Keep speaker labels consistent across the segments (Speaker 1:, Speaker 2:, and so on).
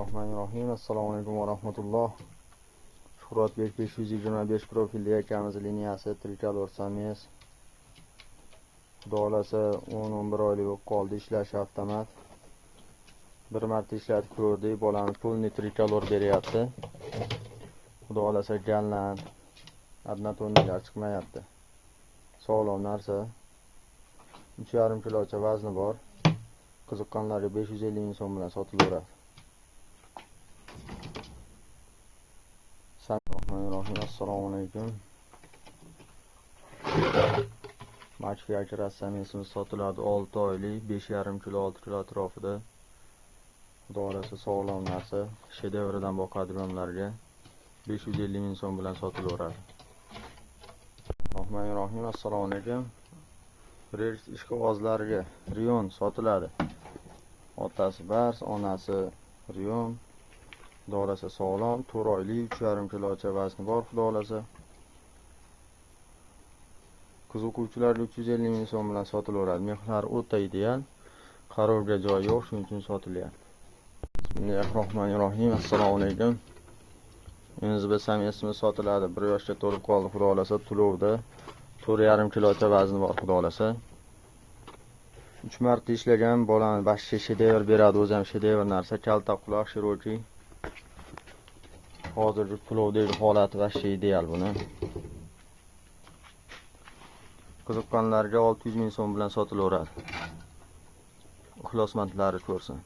Speaker 1: Bismillahirrahmanirrahim. Assalomu alaykum va rahmatulloh. Shuhratbek 525 profilli akamiz liniyasi trikolor samiz. Xudo xolasa 10-11 oylik bo'lib qoldi, ishlashi avtomat. Bir marta ishlatib ko'rdik, bolamiz pulni trikolor beryapti. Xudo xolasa ganlan, adnatonlar chiqmayapti. Sog'lom narsa. 3,5 kilocha vazni bor. Qiziqqanlarga 550 ming so'm bilan sotilaveradi. Bismillahirrahmanirrahim. Assalomu alaykum. Machka akirasamiz sotiladi 6 oylik, 5,5 kilo 6 kilo atrofida. Xudo xolasa sog'lom narsa, shedevridan boqadiganlarga 550 ming so'm bilan sotilaveradi. Bismillahirrahmanirrahim. Assalomu alaykum. Rels ishqibozlariga Rion sotiladi. Otasi Bars, onasi Rion. Xudo xolasa sog'lom, 4 oylik, 3,5 kilocha vazni bor. Xudo xolasa qiziquvchilarga 350 ming so'm bilan sotilaveradi. Mehlar o'ta ideal, qarorga joy yo'q, shuning uchun sotilyapti. Bismillahirrohmanirrohim. Assalomu alaykum. Endi biz samiyasimiz sotiladi. 1 yoshga to'lib qoldi. Xudo xolasa tulovda 4,5 kilocha vazni bor. Xudo xolasa 3 marta ishlagan, bolani bashshi shedevr beradi. O'zi ham shedevr narsa, kalta quloq, shiroki. Hozirgi tulovdagi holati bashshi ideal buni. Qiziqqanlarga 600 ming so'm bilan sotilaveradi. Ixlosmandlari ko'rsin.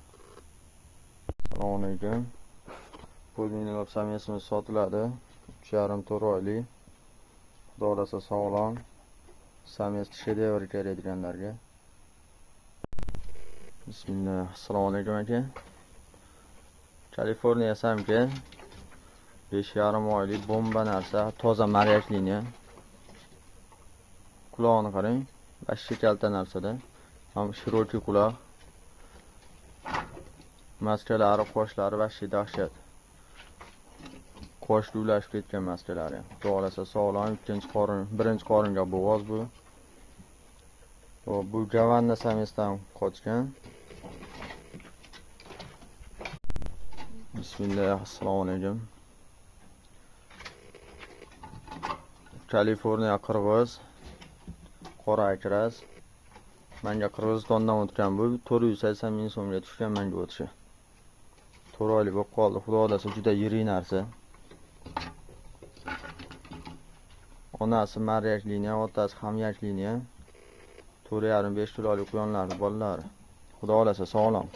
Speaker 1: Assalomu alaykum. Pulminilab samiyasimiz sotiladi. 3,5-4 oylik. Xudo xolasa sog'lom. Samiyasi shedevr kerakdiganlarga. Bismillah. Assalomu alaykum aka. Kaliforniya samka 5,5 oylik bomba narsa, toza maryak liniya. Quloqni qarang, bashshi kalta narsada. Ham shiroki quloq. Maskalari, qoshlari bashshi dahshat. Qosh ulashib ketgan maskalari. Xudo xolasa sog'lom, birinchi qoringa bo'g'oz bu. Bu Gavanna samesdan qochgan. Bismillah. Assalomu alaykum. Kaliforniya qirg'iz, qora akras. Menga Qirg'izistondan o'tgan bu 480 ming so'mga tushgan menga o'tishi. 4 oylik bo'lib qoldi. Xudo xolasa juda yirik narsa. Onasi maryak liniya, otasi ham yak liniya. 4,5-5 kilolik quyonlarning bolalari. Xudo xolasa sog'lom.